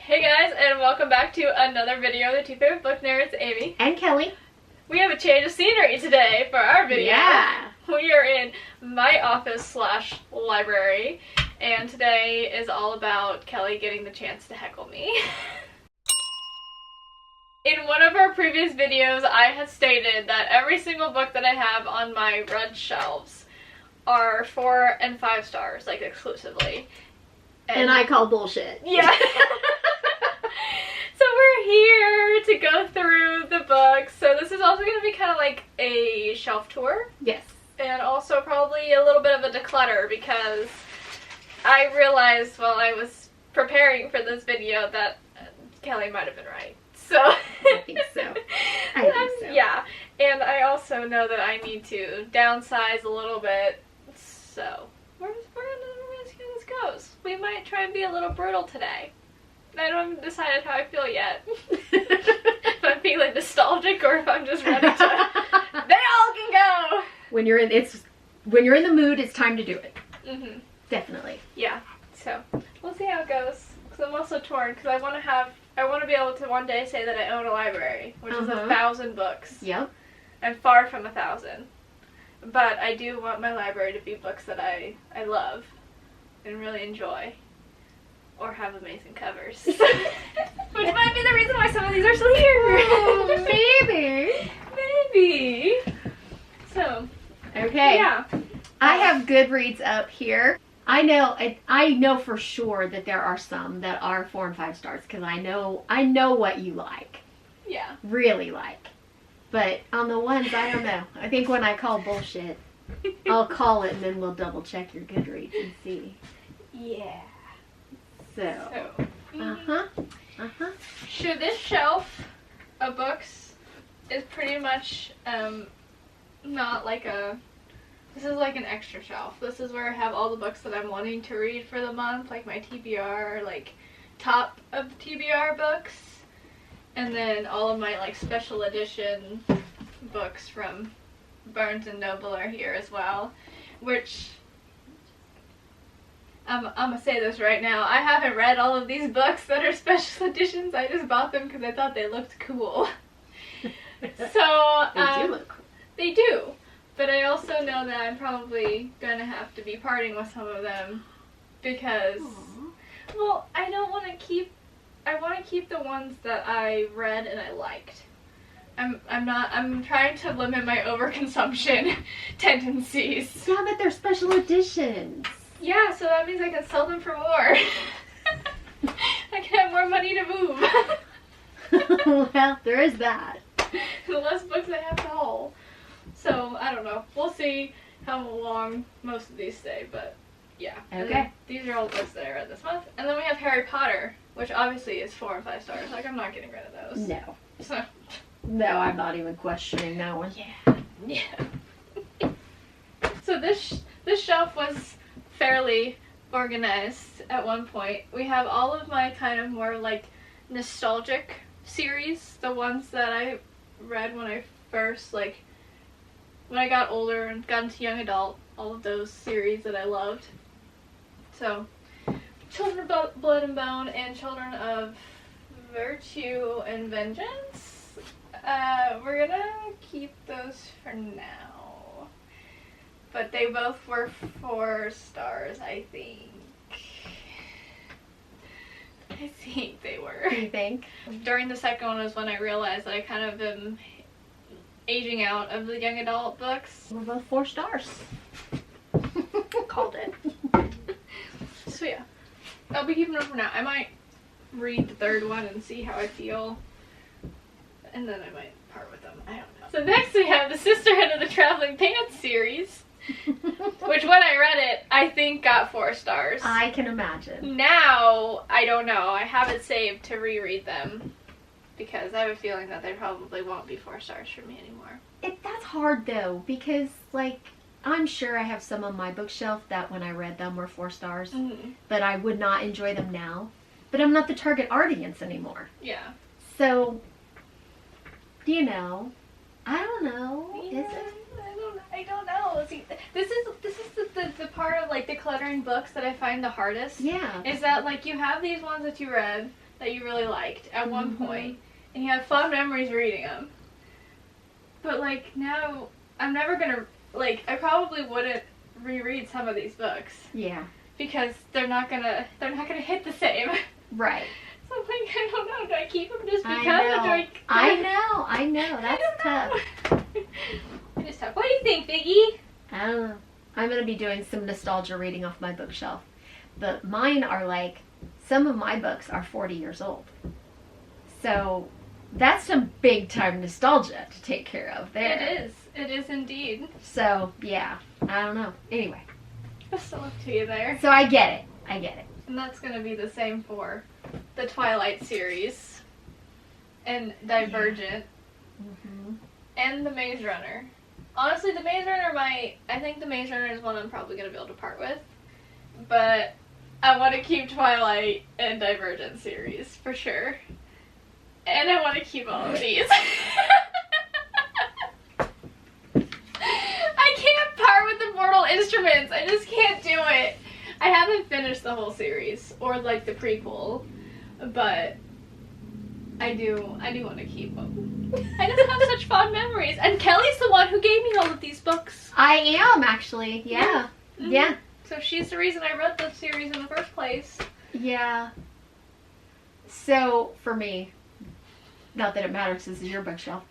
Hey guys, and welcome back to another video of the Two Favorite Book Nerds, Amy. And Kelly. We have a change of scenery today for our video. Yeah. We are in my office / library, and today is all about Kelly getting the chance to heckle me. In one of our previous videos, I had stated that every single book that I have on my red shelves are 4 and 5 stars, like exclusively. And I call bullshit. Yeah. So we're here to go through the books. So this is also going to be kind of like a shelf tour. Yes. And also probably a little bit of a declutter, because I realized while I was preparing for this video that Kelly might have been right. So I think so. I think so. Yeah. And I also know that I need to downsize a little bit. So we're gonna see how this goes. We might try and be a little brutal today. I haven't decided how I feel yet. If I'm feeling nostalgic or if I'm just ready to. They all can go. When you're in the mood, it's time to do it. Mhm. Definitely. Yeah. So we'll see how it goes. Because I'm also torn. Because I want to be able to one day say that I own a library, which is 1,000 books. Yep. I'm far from 1,000. But I do want my library to be books that I love and really enjoy. Or have amazing covers. Which might be the reason why some of these are still here. Oh, maybe. Maybe. So. Okay. Yeah. I have Goodreads up here. I know for sure that there are some that are 4 and 5 stars, because I know what you like. Yeah. Really like. But on the ones, I don't know. I think when I call bullshit, I'll call it and then we'll double check your Goodreads and see. Yeah. So. Sure, this shelf of books is pretty much not like a. This is like an extra shelf. This is where I have all the books that I'm wanting to read for the month, like my TBR, like top of the TBR books, and then all of my like special edition books from Barnes & Noble are here as well, which I'm gonna say this right now. I haven't read all of these books that are special editions. I just bought them because I thought they looked cool. So They do look cool. They do. But I also know that I'm probably going to have to be parting with some of them because, well, I don't want to keep, I want to keep the ones that I read and I liked. I'm trying to limit my overconsumption tendencies. Yeah, but they're special editions. Yeah, so that means I can sell them for more. I can have more money to move. Well, there is that. The less books I have to haul. So, I don't know. We'll see how long most of these stay, but yeah. Okay. These are all the books that I read this month. And then we have Harry Potter, which obviously is 4 and 5 stars. Like, I'm not getting rid of those. No. So. No, I'm not even questioning that one. Yeah. Yeah. So this shelf was fairly organized at one point. We have all of my kind of more like nostalgic series, the ones that I read when I first when I got older and got into young adult, all of those series that I loved. So, Children of Blood and Bone and Children of Virtue and Vengeance. We're gonna keep those for now. But they both were 4 stars, I think. I think they were. You think? During the second one was when I realized that I kind of am aging out of the young adult books. We're both 4 stars. Called it. So yeah, I'll be keeping them for now. I might read the 3rd one and see how I feel, and then I might part with them. I don't know. So next we have the Sisterhood of the Traveling Pants series, which when I read it, I think got 4 stars. I can imagine. Now, I don't know. I have it saved to reread them, because I have a feeling that they probably won't be 4 stars for me anymore. That's hard though, because I'm sure I have some on my bookshelf that when I read them were 4 stars, but I would not enjoy them now. But I'm not the target audience anymore. Yeah. So, I don't know. Yeah, Is it? I don't know. See, this is the part of decluttering books that I find the hardest. Yeah. Is that you have these ones that you read that you really liked at one point, and you have fond memories reading them. But like now, I'm never gonna I probably wouldn't reread some of these books. Yeah. Because they're not gonna hit the same. Right. So I'm like, I don't know. Do I keep them just because? I know. That's tough. It is tough. What do you think, Biggie? I don't know. I'm going to be doing some nostalgia reading off my bookshelf. But mine are some of my books are 40 years old. So that's some big time nostalgia to take care of there. It is. It is indeed. So, yeah. I don't know. Anyway. I'm still up to you there. So I get it. And that's going to be the same for the Twilight series. And Divergent. Mm-hmm. And the Maze Runner. Honestly, the Maze Runner I think the Maze Runner is one I'm probably going to be able to part with. But I want to keep Twilight and Divergent series, for sure. And I want to keep all of these. I can't part with the Mortal Instruments. I just can't do it. I haven't finished the whole series, or the prequel, but I do want to keep them. I just have such fond memories. And Kelly's the one who gave me all of these books. I am, actually. Yeah. Mm-hmm. Yeah. So she's the reason I read the series in the first place. Yeah. So, for me, not that it matters, this is your bookshelf,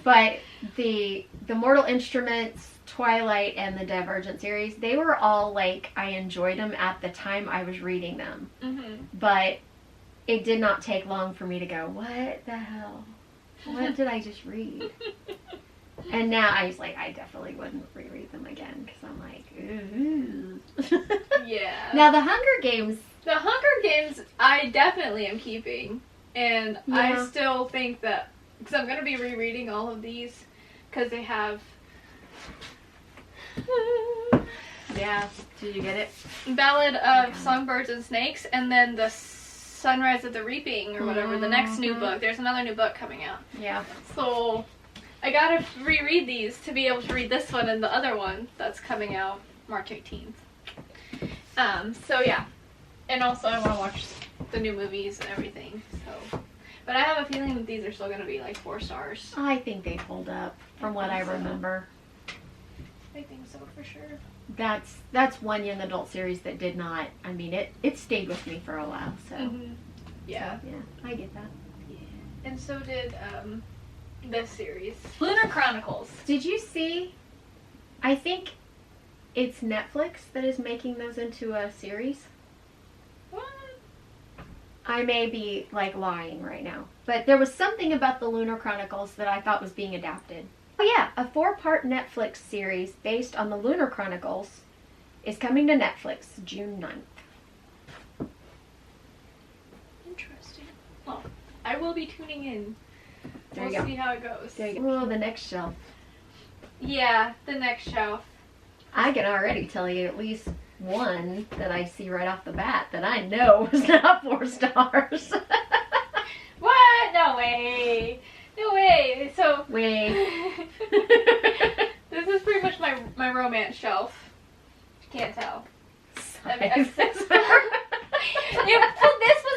but the Mortal Instruments, Twilight, and the Divergent series, they were all I enjoyed them at the time I was reading them. Mm-hmm. But it did not take long for me to go, what the hell? What did I just read? And now I was I definitely wouldn't reread them again because I'm ooh. Yeah. Now the Hunger Games. The Hunger Games, I definitely am keeping. And Yeah. I still think that, because I'm going to be rereading all of these, because they have... Yeah. Did you get it? Ballad of Songbirds and Snakes, and then the Sunrise of the Reaping, or whatever, the next new book. There's another new book coming out. Yeah. So I gotta reread these to be able to read this one and the other one that's coming out March 18th. So yeah. And also I want to watch the new movies and everything. So, but I have a feeling that these are still gonna be 4 stars. I think they hold up from what I remember. I think so for sure. That's one young adult series that did not. I mean, it stayed with me for a while. So Yeah. So, yeah, I get that. Yeah. And so did this series, Lunar Chronicles. Did you see? I think it's Netflix that is making those into a series. What? I may be lying right now, but there was something about the Lunar Chronicles that I thought was being adapted. Oh yeah, a 4-part Netflix series based on the Lunar Chronicles is coming to Netflix June 9th. Interesting. Well, I will be tuning in. There you We'll go. see how it goes. There you go. Oh, the next shelf. Yeah, the next shelf. I can already tell you at least one that I see right off the bat that I know was not 4 stars. What? No way. No way. So Wait. this is pretty much my romance shelf. Can't tell. Size. This was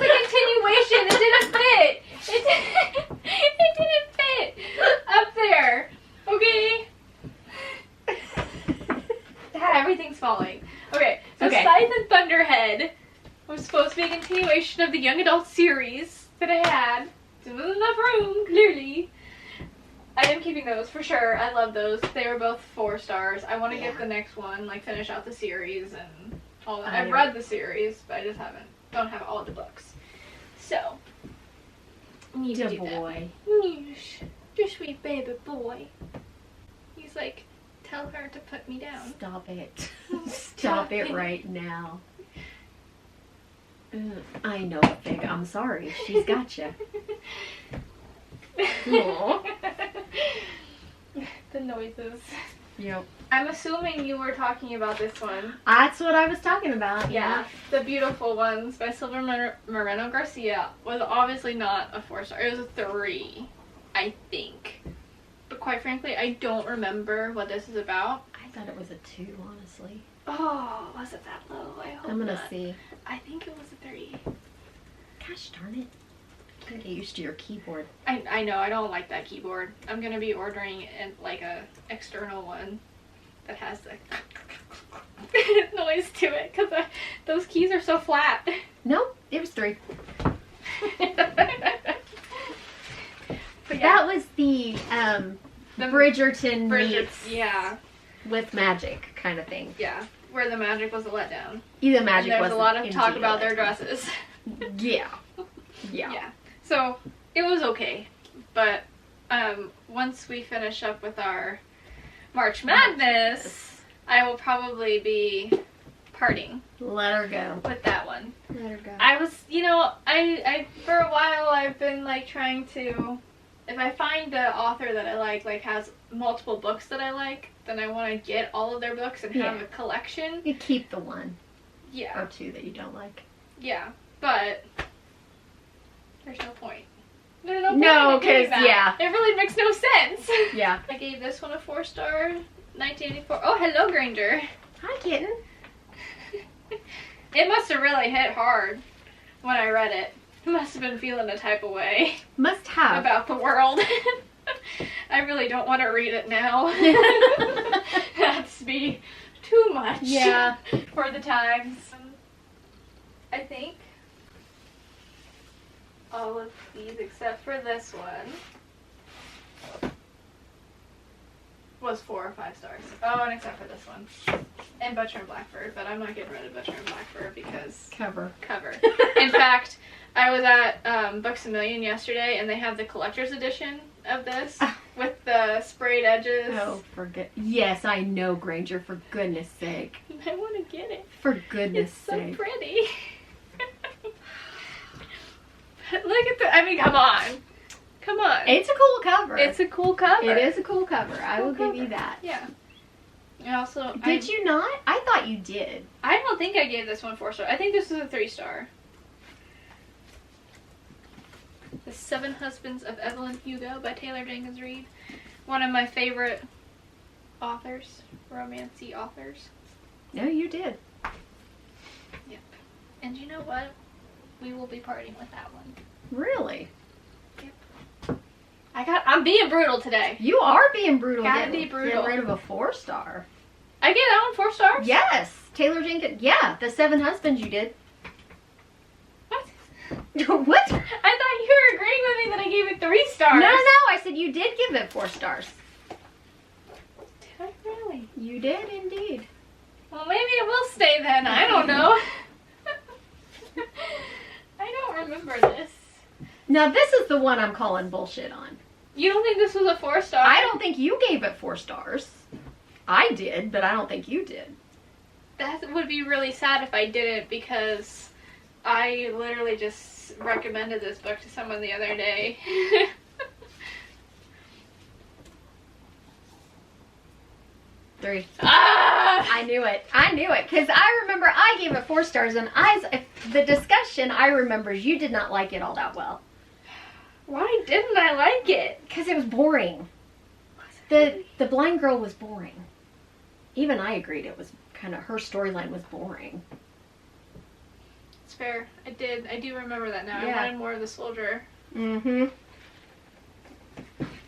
a continuation. It didn't fit. It didn't fit up there. Okay. Everything's falling. Okay. So Okay. Scythe and Thunderhead was supposed to be a continuation of the young adult series that I had. There wasn't enough room, clearly. I am keeping those for sure. I love those. They were both 4 stars. I want to get the next one, finish out the series and all that. I've read the series, but I just don't have all the books. So, need to do boy. that. Your sweet baby boy. He's tell her to put me down. Stop it. Stop it right now. I know, Fig. I'm sorry. She's got you. The noises. Yep. I'm assuming you were talking about this one. That's what I was talking about. Yeah. The Beautiful Ones by Silvia Moreno Garcia was obviously not a 4-star. It was a 3, I think. But quite frankly, I don't remember what this is about. I thought it was a 2, honestly. Oh, was it that low? I hope I'm gonna not. see. I think it was a 3. Gosh darn it. I'm gonna get used to your keyboard. I know, I don't like that keyboard. I'm gonna be ordering like a external one that has the noise to it because those keys are so flat. Nope, it was 3. But That was the Bridgerton meets yeah, with magic kind of thing. yeah, where the magic was a letdown. Either magic And was there's a lot of talk about their dresses. Yeah. Yeah. Yeah. So it was okay, but once we finish up with our March Madness, I will probably be parting Let her go. with that one. Let her go. I was, I for a while I've been like trying to, if I find the author that I like has multiple books that I like, then I want to get all of their books and have a collection. You keep the one Yeah. or 2 that you don't like. Yeah. But there's no point. There's no point. No, in doing 'cause, that. yeah. It really makes no sense. Yeah. I gave this one a 4-star, 1984. Oh, hello, Granger. Hi, kitten. It must have really hit hard when I read it. I must have been feeling a type of way Must have. about the world. I really don't want to read it now. That's be too much. Yeah. For the times. I think all of these except for this one was 4 or 5 stars. Oh, and except for this one. And Butcher and Blackbird, but I'm not getting rid of Butcher and Blackbird because Cover. In fact, I was at Books A Million yesterday and they have the collector's edition of this with the sprayed edges. Oh, yes, I know, Granger, for goodness sake. I want to get it. For goodness It's so sake. pretty. Look at the, I mean, come on. Come on. It's a cool cover. It's a cool cover. It is a cool cover. I will Cool give you cover. that. Yeah. And also, Did you not? I thought you did. I don't think I gave this one 4 stars. I think this was a 3-star. The 7 Husbands of Evelyn Hugo by Taylor Jenkins Reid. One of my favorite authors, romancy authors. No, you did. Yep. And you know what? We will be parting with that one. Really? I'm being brutal today. You are being brutal. Gotta getting- be brutal. Getting rid of a 4-star. I gave that one 4 stars? Yes. Taylor Jenkins. Yeah, the 7 Husbands you did. What? What? I thought you were agreeing with me that I gave it 3 stars. No, I said you did give it 4 stars. Did I really? You did indeed. Well, maybe it will stay then. I don't know. I don't remember this. Now this is the one I'm calling bullshit on. You don't think this was a 4-star? I don't think you gave it 4 stars. I did, but I don't think you did. That would be really sad if I didn't, because I literally just recommended this book to someone the other day. Three. Ah! I knew it. Because I remember I gave it 4 stars, and the discussion I remember is you did not like it all that well. Why didn't I like it? Because it was boring. The blind girl was boring. Even I agreed it was kind of, her storyline was boring. It's fair. I do remember that now. Yeah. I wanted more of the soldier. Mm-hmm.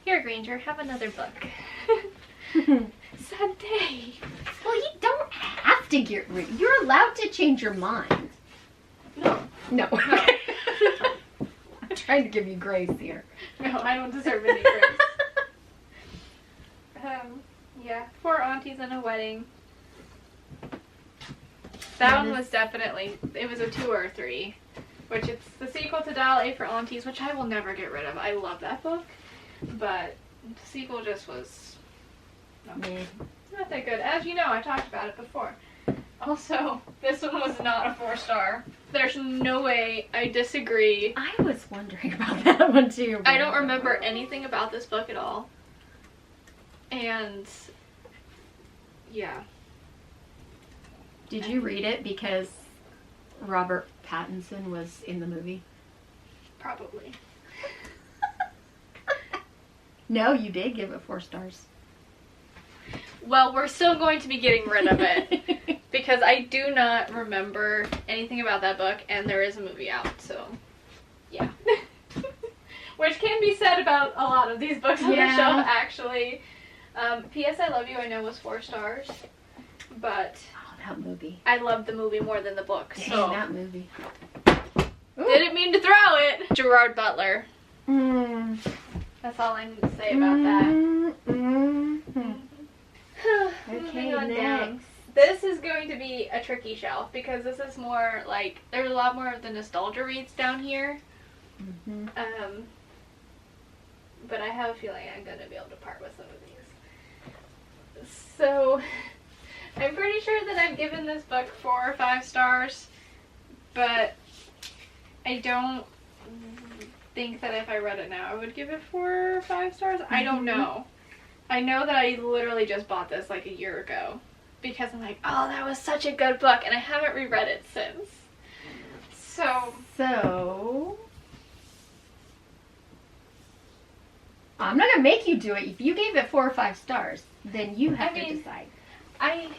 Here, Granger, have another book. Sad day. Well, you don't have to get rid. You're allowed to change your mind. No. No. I'm trying to give you grace here. No, I don't deserve any grace. Yeah, 4 aunties and a wedding. That one was definitely, it was a 2 or a 3. Which it's the sequel to Dial A for Aunties, which I will never get rid of. I love that book. But the sequel just was not that good. As you know, I talked about it before. Also, this one was not a 4-star. There's no way I disagree. I was wondering about that one too. I don't remember anything about this book at all. And yeah. Did you read it because Robert Pattinson was in the movie? Probably. No, you did give it 4 stars. Well, we're still going to be getting rid of it because I do not remember anything about that book, and there is a movie out, so Yeah. Which can be said about a lot of these books on the shelf, actually. P.S. I Love You, I know was 4 stars. But... Oh, that movie. I loved the movie more than the book. Dang, so that movie. Didn't mean to throw it. Gerard Butler. Mm. That's all I need to say about that. Okay, Moving on next. down. This is going to be a tricky shelf because this is more like, there's a lot more of the nostalgia reads down here. But I have a feeling I'm going to be able to part with some of these. So, I'm pretty sure that I've given this book 4 or 5 stars, but I don't think that if I read it now I would give it 4 or 5 stars. I don't know. I know that I literally just bought this like a year ago because I'm like, oh, that was such a good book, and I haven't reread it since. So I'm not gonna make you do it. If you gave it 4 or 5 stars, then you have to decide. I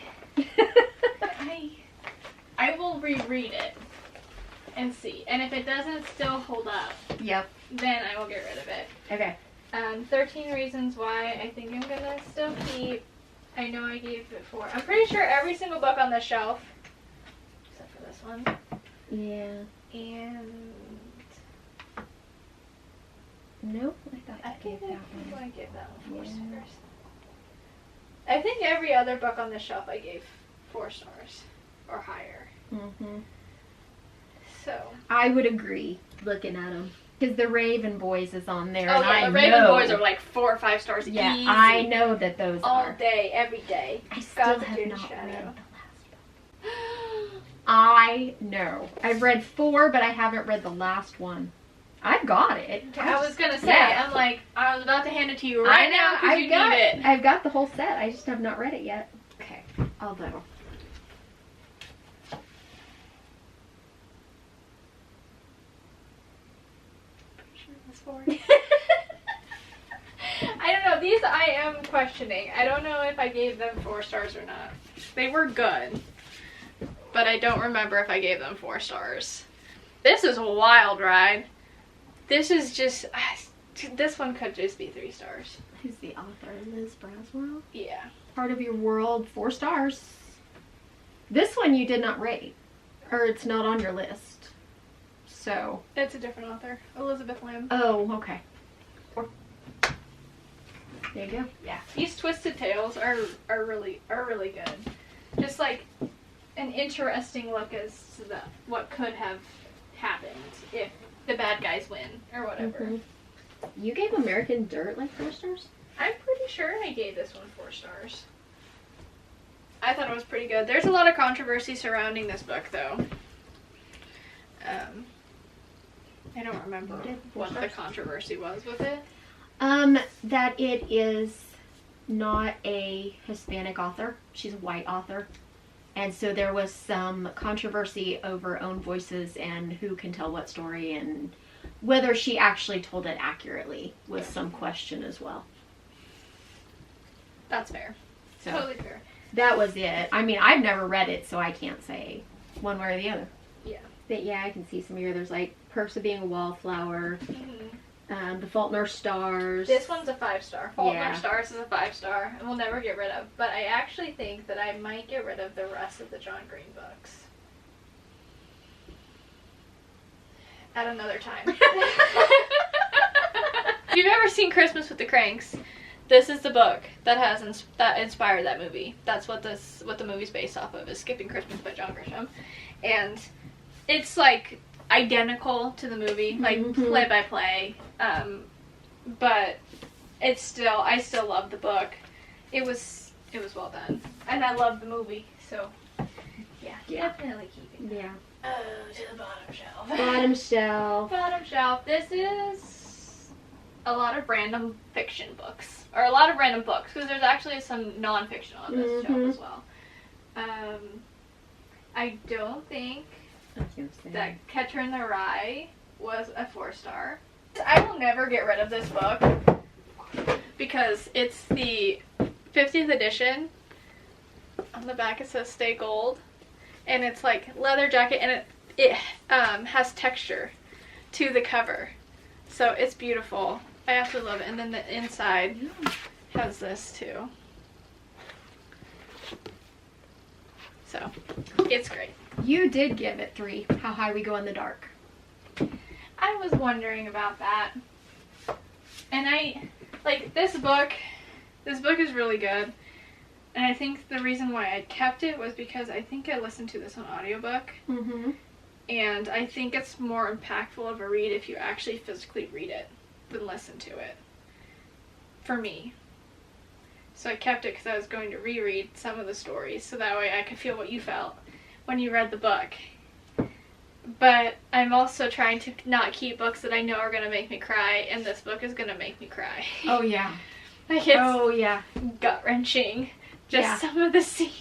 will reread it and see, and if it doesn't still hold up, then I will get rid of it. Okay. 13 Reasons Why I think I'm gonna still keep. I know I gave it 4. I'm pretty sure every single book on the shelf, except for this one. Yeah. And nope, I thought I gave that one. I gave that one 4 stars. I think every other book on the shelf I gave 4 stars or higher. So I would agree, looking at them, because the Raven Boys is on there. Oh and yeah, the Raven Boys are like 4 or 5 stars. Yeah, easy. I know that those all are. day, every day. I still have have not Shadow. read the last one. I know. I've read 4, but I haven't read the last one. I've got it. I was gonna say, I'm like, I was about to hand it to you right now because you need it. I've got the whole set. I just have not read it yet. Okay. Although. I don't know. These I am questioning. I don't know if I gave them 4 stars or not. They were good, but I don't remember if I gave them 4 stars. This is a wild ride. This is just... This one could just be 3 stars. Who's the author? Liz Braswell? Yeah. Part of Your World, 4 stars. This one you did not rate. Or it's not on your list. So. It's a different author. Elizabeth Lamb. Oh, okay. There you go. Yeah. These Twisted Tales are really good. Just like an interesting look as to what could have happened if the bad guys win or whatever. You gave American Dirt like 4 stars? I'm pretty sure I gave this one 4 stars. I thought it was pretty good. There's a lot of controversy surrounding this book, though. I don't remember what the controversy was with it. That it is not a Hispanic author. She's a white author. And so there was some controversy over own voices and who can tell what story, and whether she actually told it accurately was some question as well. That's fair. So Totally fair. that was it. I mean, I've never read it, so I can't say one way or the other. Yeah. But yeah, I can see some here. There's like Perks of Being a Wallflower, The Faulkner Stars. This one's a 5-star. Faulkner Yeah. Stars is a 5-star, and we'll never get rid of. But I actually think that I might get rid of the rest of the John Green books. At another time. If you've ever seen Christmas with the Cranks, this is the book that that inspired that movie. That's what the movie's based off of, is Skipping Christmas by John Grisham. And it's like identical to the movie, like play by play. But I still love the book. It was well done. And I love the movie, so yeah. Definitely keeping that. Yeah. Oh, to the bottom shelf. Bottom shelf. Bottom shelf. This is a lot of random fiction books. Or a lot of random books, because there's actually some non-fiction on this shelf as well. I don't think that Catcher in the Rye was a 4-star. I will never get rid of this book because it's the 50th edition. On the back it says Stay Gold. And it's like leather jacket, and it has texture to the cover. So it's beautiful. I absolutely love it. And then the inside has this too. So it's great. You did give it 3. How high we go in the dark? I was wondering about that. And I like this book. This book is really good. And I think the reason why I kept it was because I think I listened to this on audiobook. Mm-hmm. And I think it's more impactful of a read if you actually physically read it than listen to it. For me. So I kept it because I was going to reread some of the stories so that way I could feel what you felt when you read the book. But I'm also trying to not keep books that I know are going to make me cry, and this book is going to make me cry. Oh, yeah. Like it's oh, yeah. gut-wrenching. Just some of the scenes.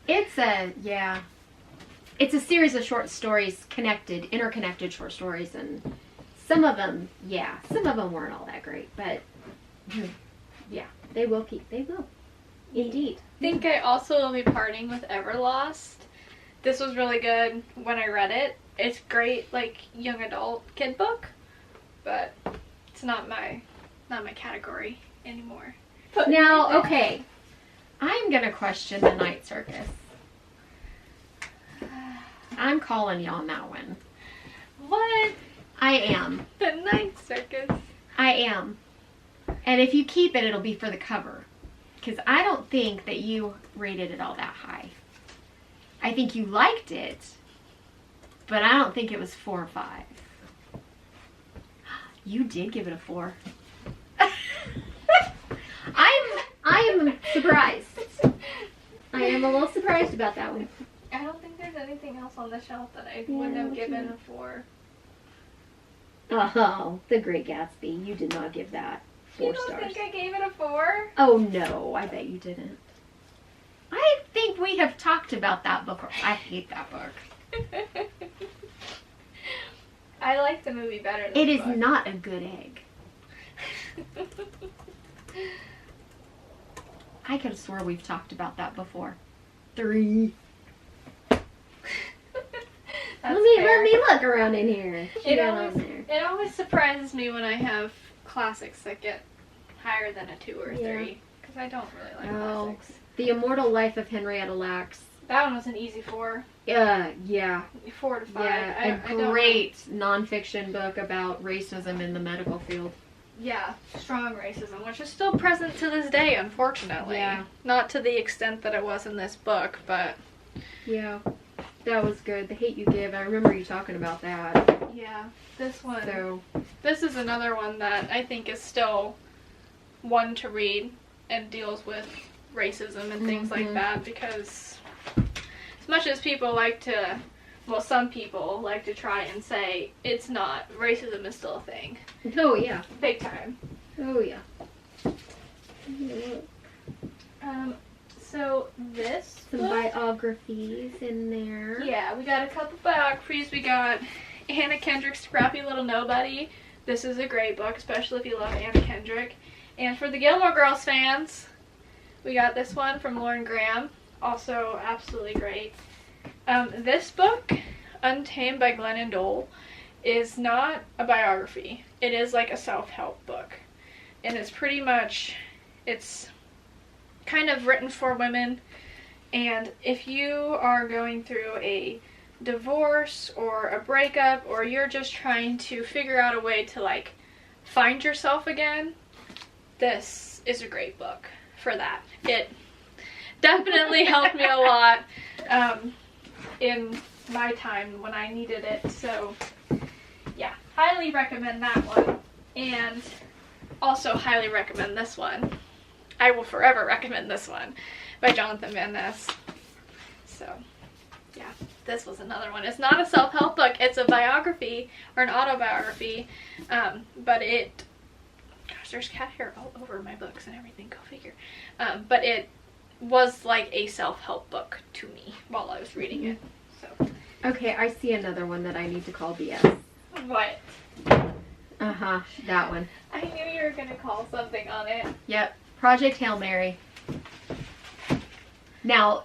It's a series of short stories, interconnected short stories, and some of them weren't all that great, but yeah, they will. Indeed. I think I also will be parting with Everlost. This was really good when I read it. It's great, like, young adult kid book, but it's not my category anymore. But now, okay, I'm gonna question the Night Circus. I'm calling you on that one. What? I am. The Night Circus. I am. And if you keep it, it'll be for the cover. Because I don't think that you rated it all that high. I think you liked it, but I don't think it was 4 or 5. You did give it a 4. I am surprised. I am a little surprised about that one. I don't think there's anything else on the shelf that I wouldn't have given a 4. Oh, The Great Gatsby. You did not give that 4 stars. You don't think I gave it a 4? Oh, no. I bet you didn't. I think we have talked about that book. I hate that book. I like the movie better than It the is book. not a good egg. I could have swore we've talked about that before. 3. Let me look around in here. It always surprises me when I have classics that get higher than a 2 or 3. Because I don't really like classics. The Immortal Life of Henrietta Lacks. That one was an easy 4. Yeah. 4 to 5. Yeah, a great nonfiction book about racism in the medical field. Yeah, strong racism, which is still present to this day, unfortunately. Yeah. Not to the extent that it was in this book, but... Yeah, that was good. The Hate You Give, I remember you talking about that. Yeah, this one... So, this is another one that I think is still one to read and deals with racism and things like that, because as much as people like to... Well, some people like to try and say it's not. Racism is still a thing. oh yeah. Big time. Oh yeah. So this Some book, biographies in there. yeah, we got a couple biographies. We got Anna Kendrick's Scrappy Little Nobody. This is a great book, especially if you love Anna Kendrick. And for the Gilmore Girls fans, we got this one from Lauren Graham. Also absolutely great. This book, Untamed by Glennon Doyle, is not a biography. It is like a self-help book. And it's pretty much, it's kind of written for women. And if you are going through a divorce or a breakup, or you're just trying to figure out a way to like find yourself again, this is a great book for that. It definitely helped me a lot. In my time when I needed it, so yeah, highly recommend that one, and also highly recommend this one. I will forever recommend this one by Jonathan Van Ness. So yeah, this was another one. It's not a self-help book, it's a biography or an autobiography, but it, gosh, there's cat hair all over my books and everything, go figure, but it was like a self-help book to me while I was reading it. So Okay, I see another one that I need to call BS. what? That one. I knew you were gonna call something on it. Yep, Project Hail Mary. Now,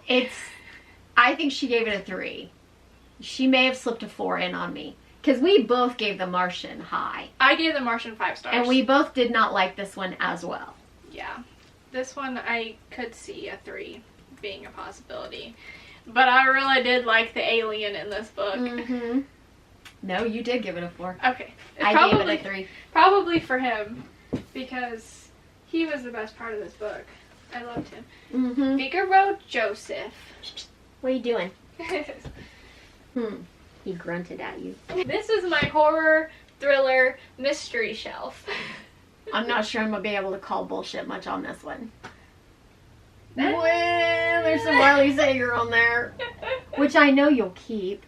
I think she gave it a 3. She may have slipped a 4 in on me. Because we both gave The Martian high. I gave The Martian 5 stars. And we both did not like this one as well. Yeah. This one I could see a 3 being a possibility. But I really did like the alien in this book. Mm-hmm. No, you did give it a 4. Okay. I gave it a 3. Probably for him, because he was the best part of this book. I loved him. Mm-hmm. Figaro Joseph. What are you doing? He grunted at you. This is my horror, thriller, mystery shelf. I'm not sure I'm going to be able to call bullshit much on this one. Well, there's some Riley Sager on there, which I know you'll keep.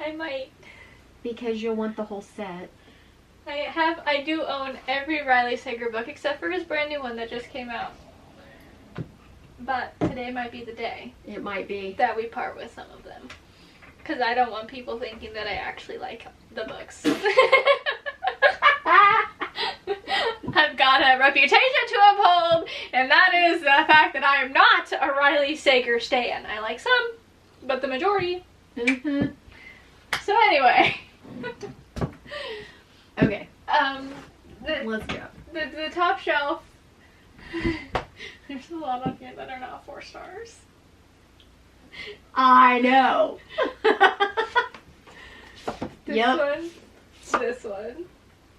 I might. Because you'll want the whole set. I do own every Riley Sager book except for his brand new one that just came out. But today might be the day. It might be. That we part with some of them. Because I don't want people thinking that I actually like the books. I've got a reputation to uphold, and that is the fact that I am not a Riley Sager stan. I like some, but the majority. Mm-hmm. So anyway. Okay. Let's go. The top shelf. There's a lot on here that are not 4 stars. I know. This one.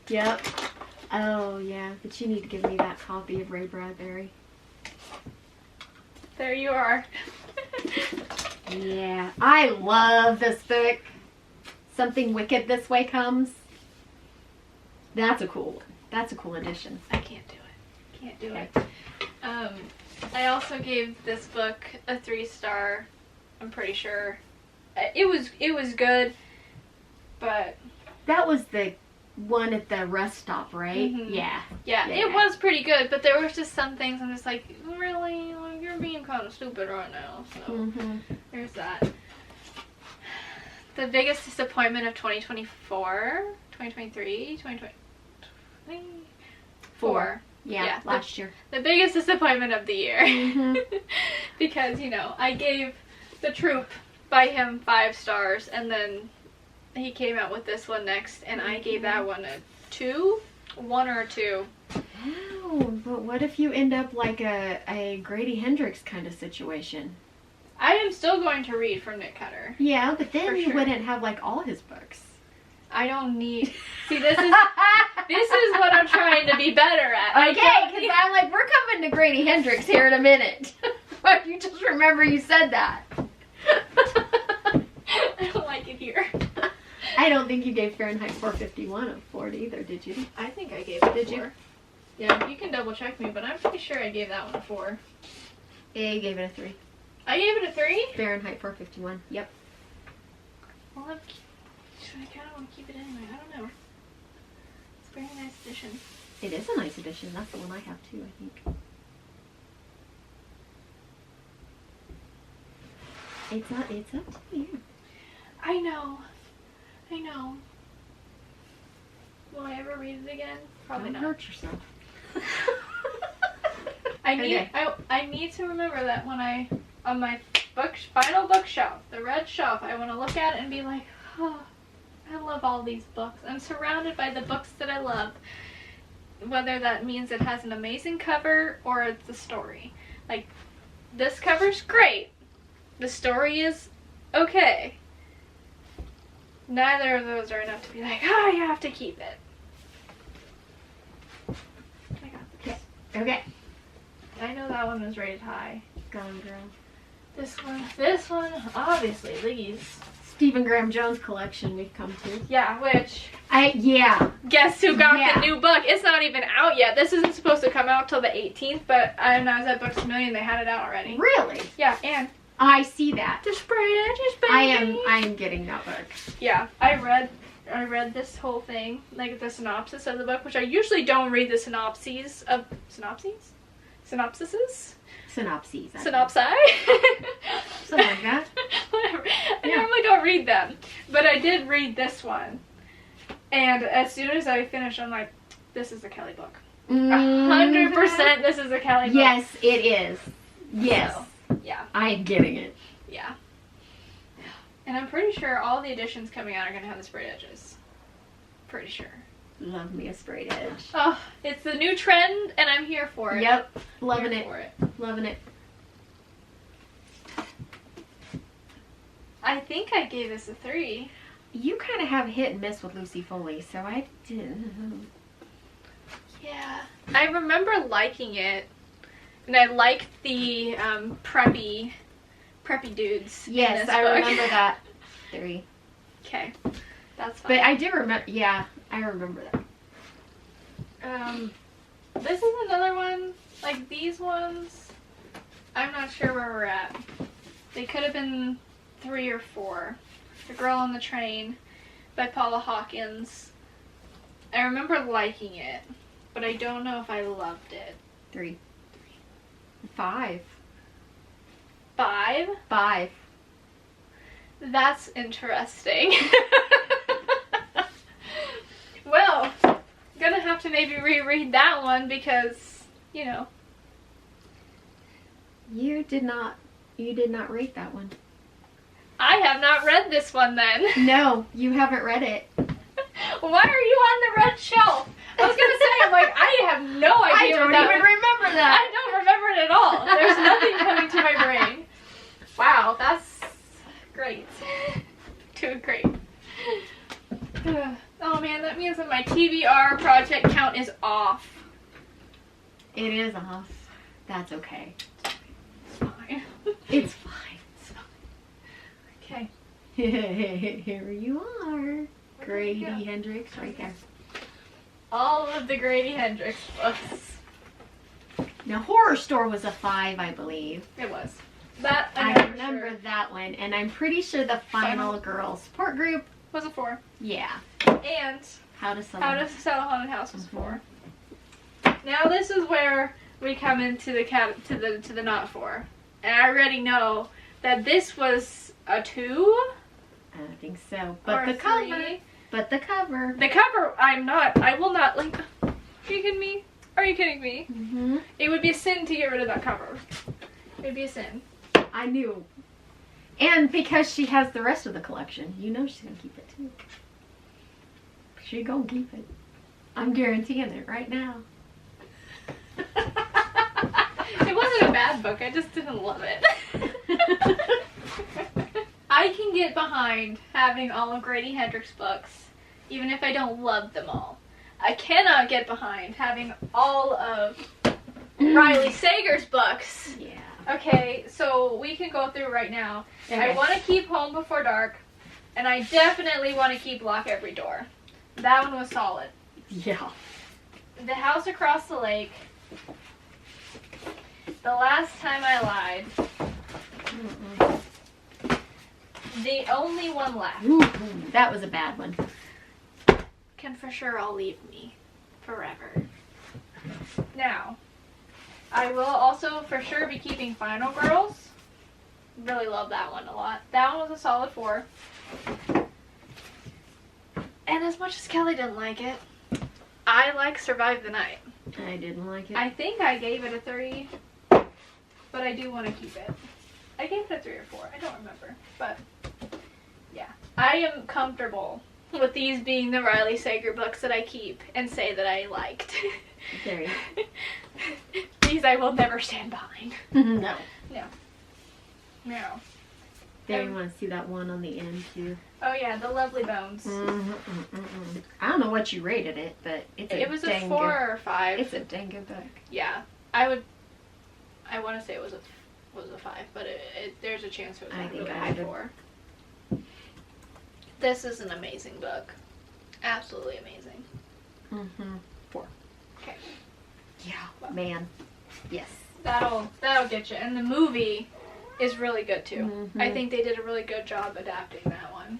Yep. Oh, yeah. But you need to give me that copy of Ray Bradbury. There you are. Yeah. I love this book. Something Wicked This Way Comes. That's a cool one. That's a cool addition. I can't do it. Can't do it. I also gave this book a 3-star. I'm pretty sure. It was good, but that was the one at the rest stop, right? Mm-hmm. Yeah. Yeah, it was pretty good, but there was just some things I'm just like, really? Like, you're being kind of stupid right now. So there's that. The biggest disappointment of 2024, 2023, 2024. Yeah, last year. The biggest disappointment of the year. Mm-hmm. Because, I gave The Troop by him 5 stars, and then he came out with this one next, and I gave that one a 2? 1 or 2. Oh, but what if you end up like a Grady Hendrix kind of situation? I am still going to read from Nick Cutter. Yeah, but then you wouldn't have like all his books. I don't need... See, this is what I'm trying to be better at. Okay, because I'm like, we're coming to Grady Hendrix here in a minute. But you just remember you said that. I don't like it here. I don't think you gave Fahrenheit 451 a 4 either, did you? I think I gave it a 4. Did you? Yeah, you can double check me, but I'm pretty sure I gave that one a 4. Yeah, you gave it a 3. I gave it a 3? Fahrenheit 451, yep. Well, I kind of want to keep it anyway. I don't know. It's a very nice edition. It is a nice edition. That's the one I have too, I think. It's up to you. I know. Will I ever read it again? Probably Don't not. hurt yourself. I need to remember that when on my final bookshelf, the red shelf, I want to look at it and be like, oh, I love all these books. I'm surrounded by the books that I love. Whether that means it has an amazing cover or it's a story. Like, this cover's great. The story is okay. Neither of those are enough to be like, oh, you have to keep it. I got this. Okay. I know that one was rated high. Gone Girl. This one, obviously, these. Stephen Graham Jones collection we've come to. Yeah, which... Yeah. Guess who got the new book? It's not even out yet. This isn't supposed to come out till the 18th, but when I was at Books A Million, they had it out already. Really? Yeah, and... I see that. Just baby. I am getting that book. Yeah, I read this whole thing, like the synopsis of the book, which I usually don't read the synopses of... Synopses? Synopsises? Synopses. Synopsi? Something like that. Whatever. I normally don't read them, but I did read this one. And as soon as I finished, I'm like, this is a Kelly book. 100% this is a Kelly book. Yes, it is. Yes. So, yeah. I am getting it. Yeah. And I'm pretty sure all the editions coming out are going to have the sprayed edges. Pretty sure. Love me a sprayed edge. Oh, it's the new trend, and I'm here for it. Yep, loving Here it. for it. Loving it. I think I gave this a 3. You kind of have hit and miss with Lucy Foley, so I didn't. Yeah. I remember liking it, and I liked the preppy dudes. in Yes, this I book. remember that. 3. Okay, that's fine. But I do remember, yeah, I remember that. This is another one, like these ones, I'm not sure where we're at. They could have been 3 or 4. The Girl on the Train by Paula Hawkins. I remember liking it, but I don't know if I loved it. 3. 5. 5? 5. That's interesting. Well, gonna have to maybe reread that one because, you know. You did not rate that one. I have not read this one then. No, you haven't read it. Why are you on the red shelf? I was gonna say, I'm like, I have no idea. I don't even remember that. I don't remember it at all. There's nothing coming to my brain. Wow, that's great. Doing great. Oh man, that means that my TBR project count is off. It is off. That's okay. It's fine. It's fine. Okay. Here you are. Grady go? Hendrix right there. All of the Grady Hendrix books. Now, Horror Store was a 5, I believe. It was. That I know for remember sure. that one, and I'm pretty sure the Final Girl Support Group. Was a 4. Yeah. And How to Sell. How to Sell a Haunted House was Mhm. 4. Now this is where we come into the to the not 4, and I already know that this was a 2. I don't think so. But or the a cover. 3. But the cover. The cover, I will not, like, are you kidding me? Are you kidding me? Mm-hmm. It would be a sin to get rid of that cover. It would be a sin. I knew. And because she has the rest of the collection, you know she's going to keep it too. She's going to keep it. I'm guaranteeing it right now. It wasn't a bad book, I just didn't love it. I can get behind having all of Grady Hendrix books, even if I don't love them all. I cannot get behind having all of Riley Sager's books. Yeah. Okay, so we can go through right now. Okay. I want to keep Home Before Dark, and I definitely want to keep Lock Every Door. That one was solid. Yeah. The House Across the Lake. The Last Time I Lied. Mm-mm. The Only One Left. Ooh, that was a bad one. Can for sure all leave me forever. Now, I will also for sure be keeping Final Girls. Really love that one a lot. That one was a solid 4. And as much as Kelly didn't like it, I like Survive the Night. I didn't like it. I think I gave it a 3, but I do want to keep it. I gave it a 3 or 4. I don't remember, but yeah. I am comfortable with these being the Riley Sager books that I keep and say that I liked. There you These I will never stand behind. go. No. No. There you want to see that one on the end too. Oh yeah, the Lovely Bones. I don't know what you rated it, but It was a dang 4 good. or 5. It's a dang good book. Yeah, I want to say it was a 5, but there's a chance it was I a think really I high did. 4. This is an amazing book. Absolutely amazing. 4. Okay. Yeah, man. Yes. That'll get you. And the movie is really good too. I Mhm. think they did a really good job adapting that one.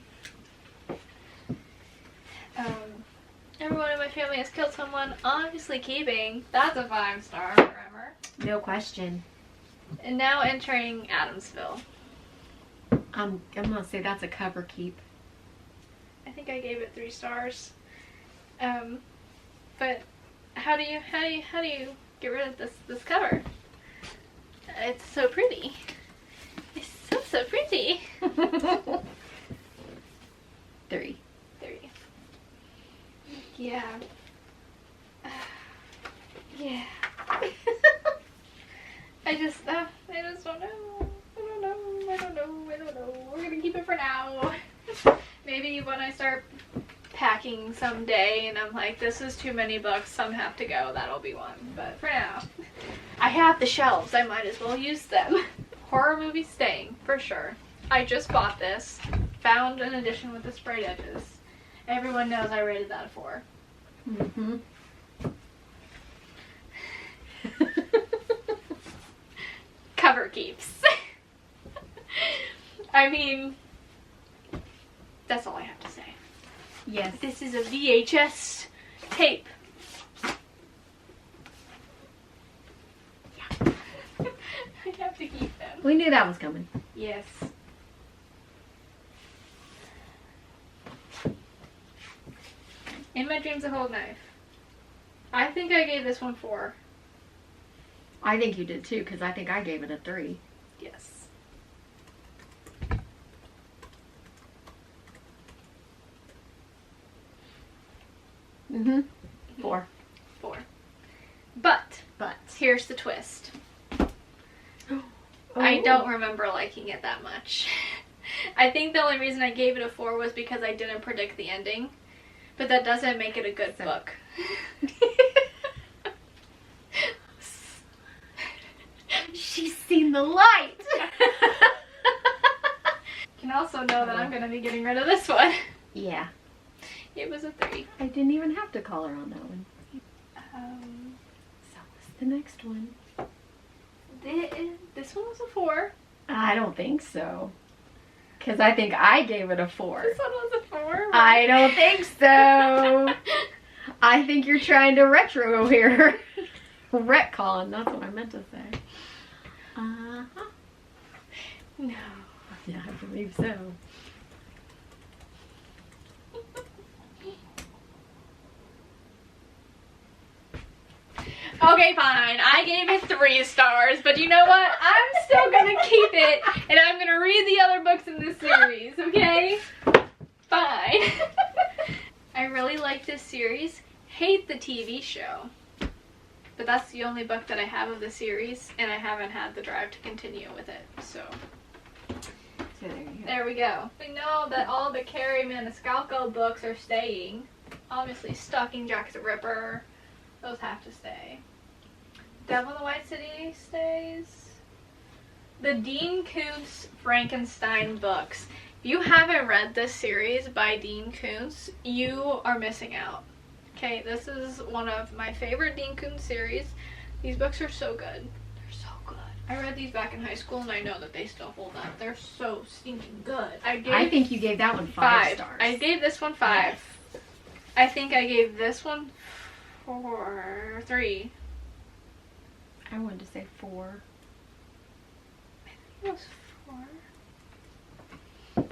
Everyone in my family has killed someone. Obviously keeping. That's a 5-star forever. No question. And now entering Adamsville. I'm gonna say that's a cover keep. I think I gave it 3 stars. But how do you get rid of this cover? It's so pretty. It's so pretty. 3. 3. Yeah. Yeah. I just don't know. I don't know. We're gonna keep it for now. Maybe when I start packing someday and I'm like, this is too many books, some have to go, that'll be one. But for now, I have the shelves, I might as well use them. Horror movie staying, for sure. I just bought this, found an edition with the sprayed edges. Everyone knows I rated that a 4. Mm-hmm. Cover keeps. I mean, that's all I have to say. Yes. This is a VHS tape. Yeah. I have to keep them. We knew that was coming. Yes. In My Dreams, a Whole Knife. I think I gave this one 4. I think you did too, because I think I gave it a 3. Yes. Mm-hmm. 4. 4. But But. here's the twist. I don't remember liking it that much. I think the only reason I gave it a 4 was because I didn't predict the ending. But that doesn't make it a good book. She's seen the light! You can also know that I'm going to be getting rid of this one. Yeah. It was a 3. I didn't even have to call her on that one. So what's the next one? This one was a 4. I don't think so. Because I think I gave it a 4. This one was a 4. I don't think so. I think you're trying to retro here. Retcon, that's what I meant to say. Uh-huh. No. Yeah, I believe so. Okay, fine. I gave it 3 stars, but you know what? I'm still gonna keep it, and I'm gonna read the other books in this series, okay? Fine. I really like this series. Hate the TV show. But that's the only book that I have of the series, and I haven't had the drive to continue with it, so. So there you go. There we go. We know that all the Carrie Maniscalco books are staying. Obviously, Stocking Jack the Ripper. Those have to stay. Devil in the White City stays. The Dean Koontz Frankenstein books. If you haven't read this series by Dean Koontz, you are missing out. Okay, this is one of my favorite Dean Koontz series. These books are so good. They're so good. I read these back in high school and I know that they still hold up. They're so stinking good. I think you gave that one 5 stars. I gave this one 5. Yes. I think I gave this one 3. I wanted to say 4. I think it was 4.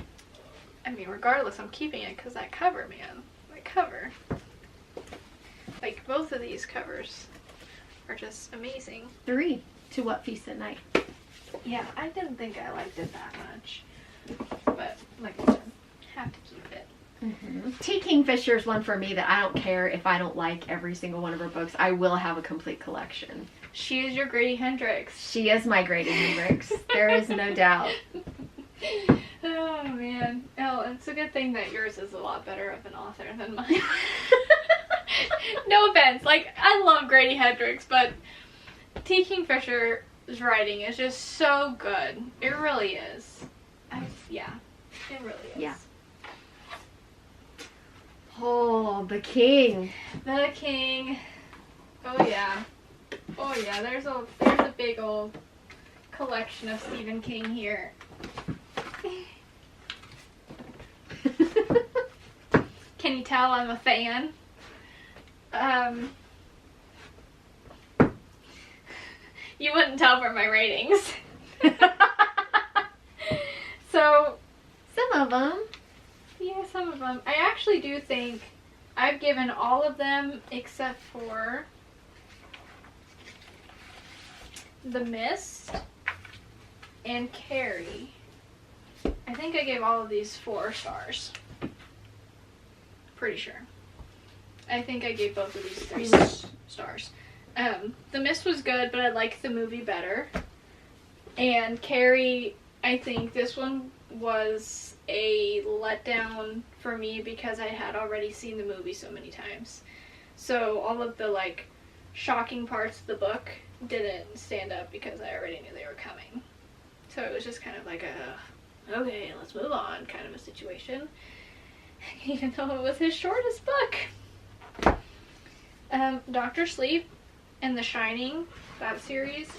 I mean, regardless, I'm keeping it because that cover, man. That cover. Like, both of these covers are just amazing. 3. To What Feast at Night. Yeah, I didn't think I liked it that much. But, like I said, have to keep it. Mm-hmm. T. Kingfisher is one for me that I don't care if I don't like every single one of her books. I will have a complete collection. She is your Grady Hendrix. She is my Grady Hendrix. There is no doubt. Oh, man. Oh, it's a good thing that yours is a lot better of an author than mine. No offense. Like, I love Grady Hendrix, but T. Kingfisher's writing is just so good. It really is. Yeah. It really is. Yeah. Oh, The King. The King. Oh, yeah. Oh, yeah. There's a big old collection of Stephen King here. Can you tell I'm a fan? You wouldn't tell from my ratings. So, Some of them. yeah, some of them. I actually do think I've given all of them except for The Mist and Carrie. I think I gave all of these 4 stars. Pretty sure. I think I gave both of these 3 stars. The Mist was good, but I liked the movie better. And Carrie, I think this one was a letdown for me because I had already seen the movie so many times. So all of the like shocking parts of the book didn't stand up because I already knew they were coming. So it was just kind of like a, okay, let's move on kind of a situation. Even though it was his shortest book. Dr. Sleep and The Shining, that series,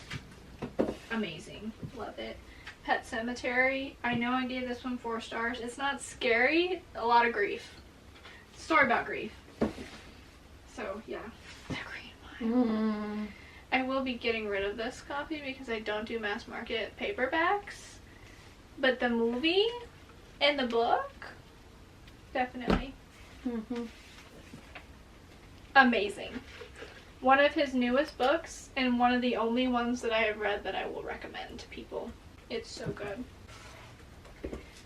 amazing. Love it. Pet Sematary, I know I gave this one 4 stars. It's not scary, a lot of grief. Story about grief. So, yeah. The green one. I will be getting rid of this copy because I don't do mass market paperbacks. But the movie and the book, definitely. Amazing. One of his newest books and one of the only ones that I have read that I will recommend to people. It's so good.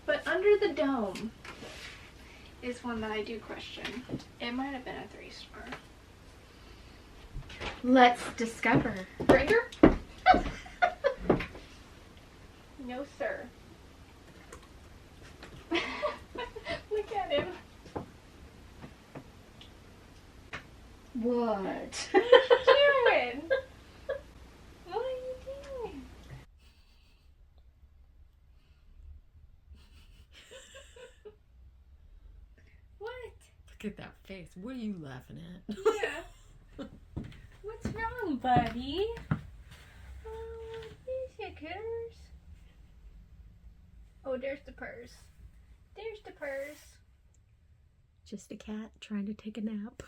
But Under the Dome is one that I do question. It might have been a 3-star. Let's discover. Ringer? No, sir. Look at him. What? What are you doing? What are you doing? What? Look at that face. What are you laughing at? Yeah. What's wrong, buddy? Oh, these your critters. Oh, there's the purse. There's the purse. Just a cat trying to take a nap.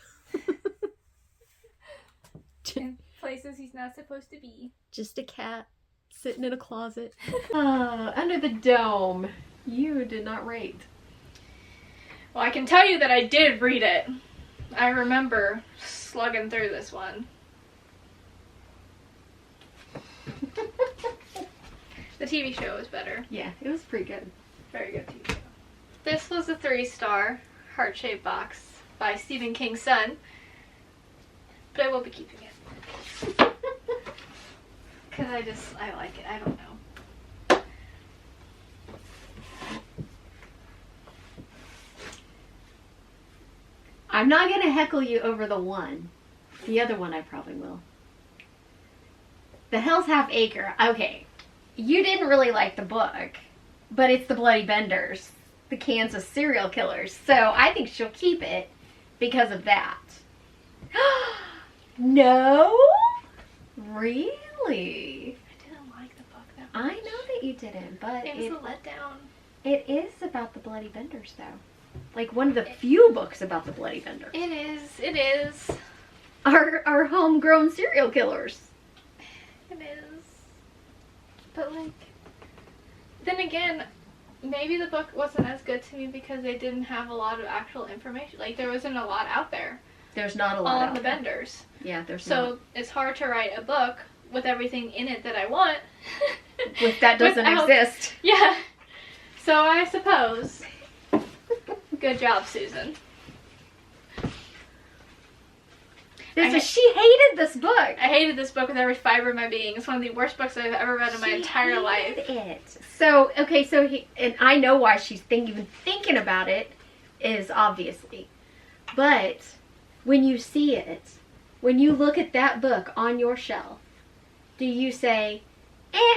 In places he's not supposed to be. Just a cat sitting in a closet. Under the Dome. You did not rate. Well, I can tell you that I did read it. I remember slugging through this one. The TV show was better. Yeah, it was pretty good. Very good TV show. This was a 3-star heart-shaped box by Stephen King's son. But I will be keeping it. Because I like it. I don't know. I'm not going to heckle you over the one. The other one I probably will. The Hell's Half Acre. Okay. You didn't really like the book, but it's the Bloody Benders, the Kansas serial killers. So I think she'll keep it because of that. No? Really? I didn't like the book that much. I know that you didn't, but It was a letdown. it is about the Bloody Benders, though. Like one of the few books about the Bloody Benders. It is. It is. Our homegrown serial killers. It is. But like, then again, maybe the book wasn't as good to me because they didn't have a lot of actual information. Like there wasn't a lot out there. There's not a lot on out the there. Benders. Yeah, there's So not. it's hard to write a book with everything in it that I want. With that doesn't without- exist. Yeah. So I suppose. Good job, Susan. She hated this book. I hated this book with every fiber of my being. It's one of the worst books I've ever read in my entire life. It. So, okay, and I know why she's even thinking about it is obviously. But when you see it, when you look at that book on your shelf, do you say,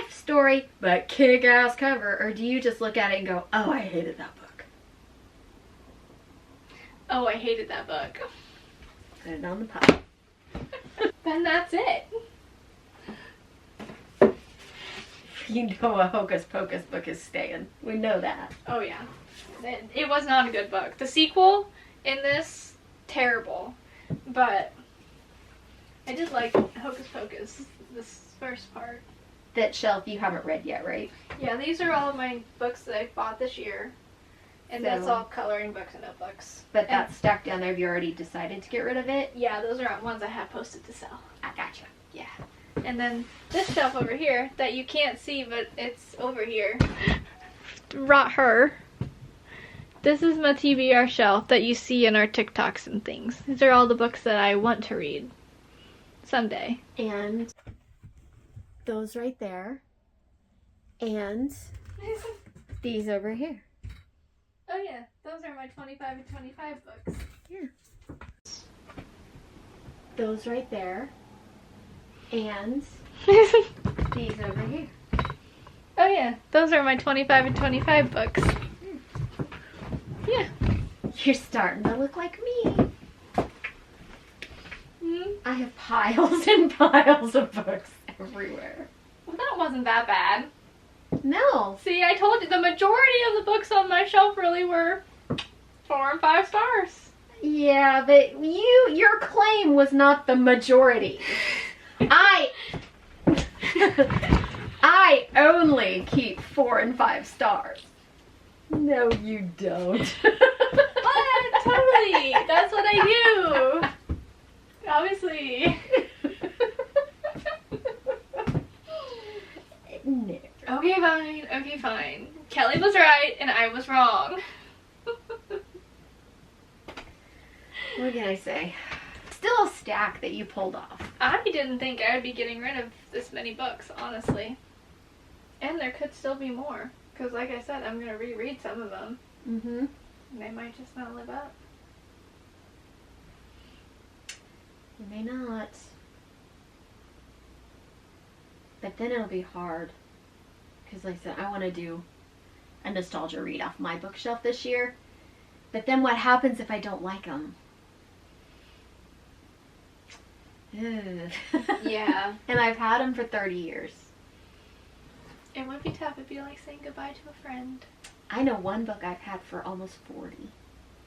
story, but kick-ass cover, or do you just look at it and go, oh, I hated that book? Oh, I hated that book. Put it on the pile. Then that's it. You know a Hocus Pocus book is staying. We know that. Oh yeah. It was not a good book. The sequel in this, terrible. But I did like Hocus Pocus, this first part. That shelf you haven't read yet, right? Yeah, these are all of my books that I bought this year. And that's all coloring books and notebooks. But that's stuck down there. Have you already decided to get rid of it? Yeah, those are ones I have posted to sell. I gotcha. Yeah. And then this shelf over here that you can't see, but it's over here. Rot her. This is my TBR shelf that you see in our TikToks and things. These are all the books that I want to read someday. And those right there. And these over here. Oh yeah, those are my 25 and 25 books. Yeah. Those right there. And these over here. Oh yeah, those are my 25 and 25 books. Yeah. You're starting to look like me. Mm-hmm. I have piles and piles of books everywhere. Well, that wasn't that bad. No. See, I told you the majority of the books on my shelf really were 4 and 5 stars. Yeah, but your claim was not the majority. I only keep 4 and 5 stars. No, you don't. What? Totally. That's what I do. Obviously. No. Okay, fine. Okay, fine. Kelly was right and I was wrong. What can I say? Still a stack that you pulled off. I didn't think I would be getting rid of this many books, honestly. And there could still be more. Because like I said, I'm going to reread some of them. Mm-hmm. And they might just not live up. You may not. But then it'll be hard. Because like I said, I want to do a nostalgia read off my bookshelf this year. But then what happens if I don't like them? Yeah. And I've had them for 30 years. It would be tough. It'd be like saying goodbye to a friend. I know one book I've had for almost 40.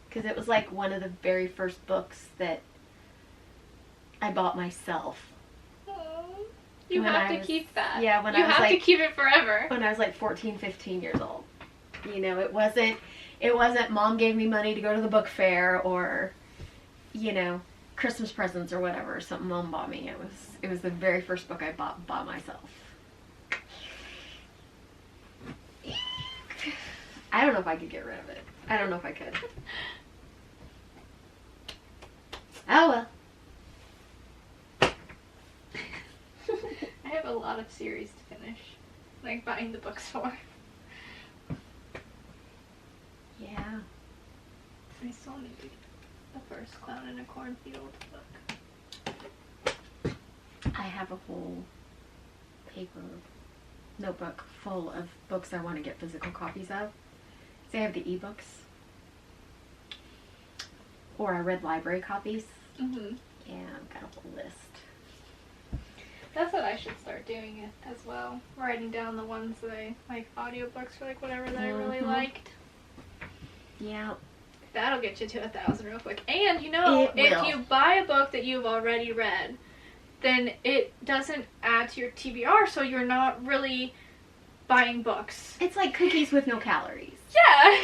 Because it was like one of the very first books that I bought myself. You When have I to was- keep that. yeah, when you I was have to like- keep it forever. When I was like 14, 15 years old. You know, it wasn't mom gave me money to go to the book fair or, you know, Christmas presents or whatever, something mom bought me. It was the very first book I bought myself. I don't know if I could get rid of it. I don't know if I could. Oh well. I have a lot of series to finish. Like buying the books for. Yeah. I still need to get the first Clown in a Cornfield book. I have a whole paper notebook full of books I want to get physical copies of. So I have the ebooks. Or I read library copies. Mm-hmm. Yeah, I've got a whole list. That's what I should start doing as well. Writing down the ones that I like, audiobooks for like whatever that I really Mhm. liked. Yeah. That'll get you to 1,000 real quick. And you know, It if will. you buy a book that you've already read, then it doesn't add to your TBR, so you're not really buying books. It's like cookies with no calories. Yeah.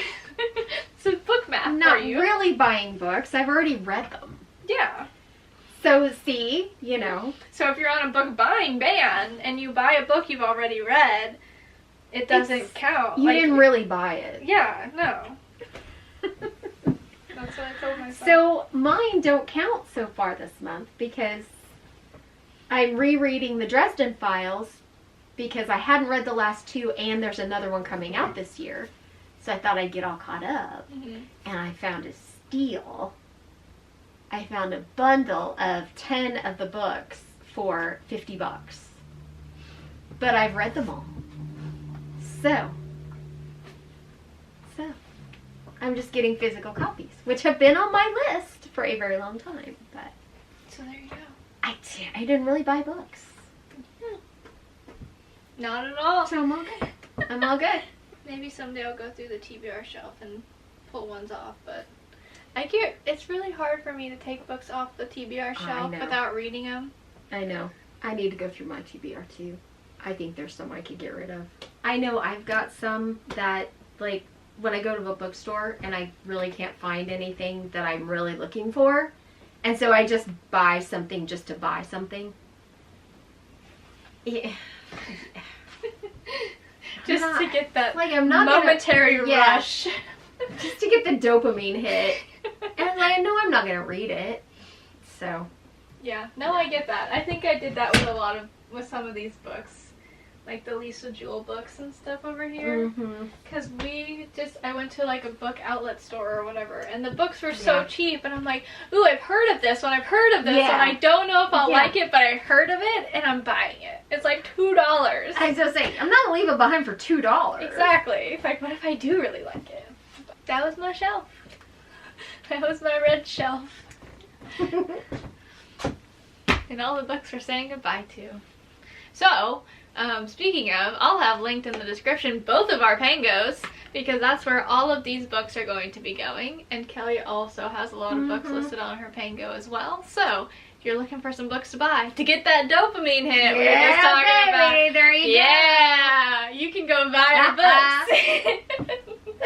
So book math I'm for not you. really buying books. I've already read them. Yeah. So see, you know. So if you're on a book buying ban and you buy a book you've already read, it doesn't count. You didn't really buy it. Yeah, no. That's what I told myself. So mine don't count so far this month because I'm rereading the Dresden Files because I hadn't read the last 2 and there's another one coming out this year. So I thought I'd get all caught up. Mhm. And I found a steal. I found a bundle of 10 of the books for $50. But I've read them all. So I'm just getting physical copies, which have been on my list for a very long time. But So there you go. I didn't really buy books. Not at all. So I'm all good. I'm all good. Maybe someday I'll go through the TBR shelf and pull ones off, but it's really hard for me to take books off the TBR shelf know. without reading them. I know. I need to go through my TBR too. I think there's some I could get rid of. I know I've got some that, like, when I go to a bookstore and I really can't find anything that I'm really looking for, and so I just buy something just to buy something. Yeah. Just I'm to not- get that like, I'm not momentary gonna, yeah. rush. just to get the dopamine hit. And I know I'm not going to read it. So. Yeah, no, I get that. I think I did that with some of these books. Like the Lisa Jewell books and stuff over here. Because I went to like a book outlet store or whatever, and the books were so cheap, and I'm like, ooh, I've heard of this one, and I don't know if I'll like it, but I heard of it, and I'm buying it. It's like $2. I was going to say, I'm not going to leave it behind for $2. Exactly. Like, what if I do really like it? That was my shelf. That was my red shelf. And all the books we're saying goodbye to. So, speaking of, I'll have linked in the description both of our Pangos, because that's where all of these books are going to be going. And Kelly also has a lot of books listed on her Pango as well. So, if you're looking for some books to buy to get that dopamine hit we were just talking about. There you go. Yeah, you can go buy our books.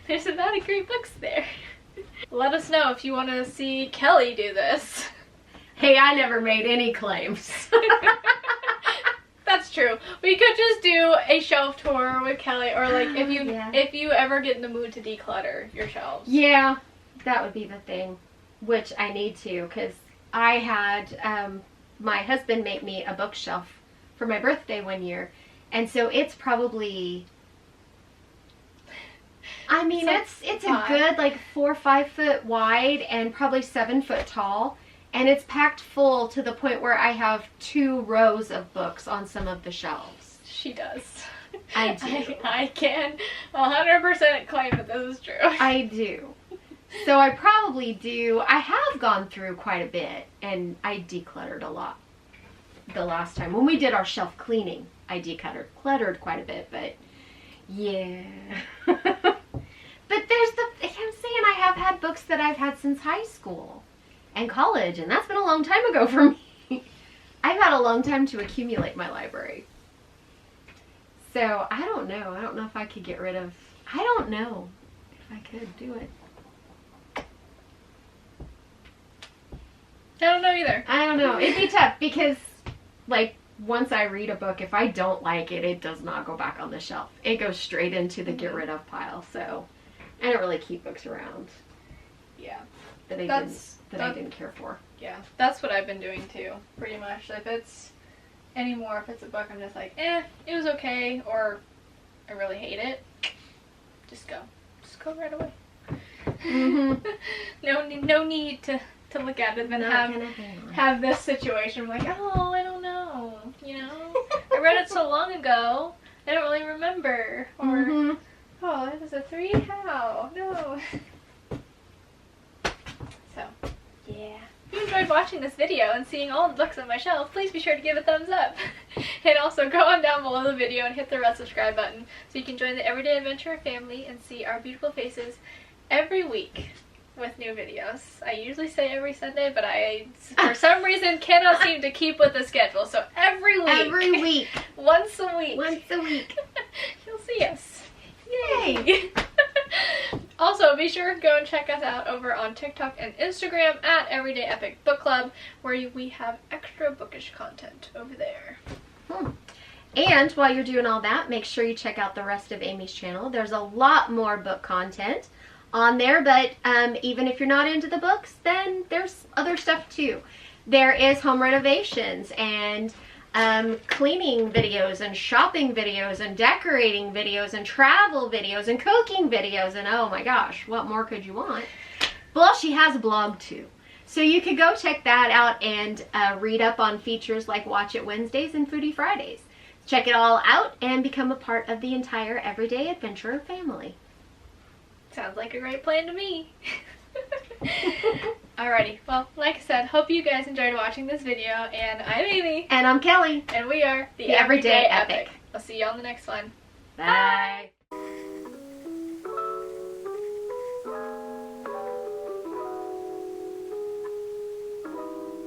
There's a lot of great books there. Let us know if you want to see Kelly do this. Hey, I never made any claims. That's true. We could just do a shelf tour with Kelly, or like if you ever get in the mood to declutter your shelves. Yeah, that would be the thing, which I need to, because I had my husband make me a bookshelf for my birthday one year, and so it's probably, I mean, it's a good like 4 or 5 foot wide and probably 7 foot tall. And it's packed full to the point where I have 2 rows of books on some of the shelves. She does. I do. I can 100% claim that this is true. I do. So I probably do. I have gone through quite a bit, and I decluttered a lot the last time. When we did our shelf cleaning, I decluttered quite a bit, but yeah. But I'm saying I have had books that I've had since high school and college, and that's been a long time ago for me. I've had a long time to accumulate my library. So, I don't know. I don't know if I could get rid of, I don't know if I could do it. I don't know either. I don't know. It'd be tough because, like, once I read a book, if I don't like it, it does not go back on the shelf. It goes straight into the get rid of pile. So, I don't really keep books around. Yeah. That I didn't care for. Yeah, that's what I've been doing too, pretty much. If it's if it's a book, I'm just like, it was okay, or I really hate it. Just go right away. No need to look at it and have this situation. I'm like, oh, I don't know, I read it so long ago, I don't really remember, or oh, that was a 3. How? No. So, yeah. If you enjoyed watching this video and seeing all the books on my shelf, please be sure to give it a thumbs up. And also go on down below the video and hit the red subscribe button so you can join the Everyday Adventurer family and see our beautiful faces every week with new videos. I usually say every Sunday, but I, for some reason, cannot seem to keep with the schedule. So every week. Every week. Once a week. Once a week. You'll see us. Yay! Also, be sure to go and check us out over on TikTok and Instagram at Everyday Epic Book Club, where we have extra bookish content over there. And while you're doing all that, make sure you check out the rest of Amy's channel. There's a lot more book content on there, but even if you're not into the books, then there's other stuff too. There is home renovations and cleaning videos and shopping videos and decorating videos and travel videos and cooking videos, and oh my gosh, what more could you want? Well, she has a blog too. So you could go check that out and read up on features like Watch It Wednesdays and Foodie Fridays. Check it all out and become a part of the entire Everyday Adventurer family. Sounds like a great plan to me. Alrighty, well, like I said, hope you guys enjoyed watching this video, and I'm Amy. And I'm Kelly. And we are the Everyday Epic. I'll see you on the next one. Bye.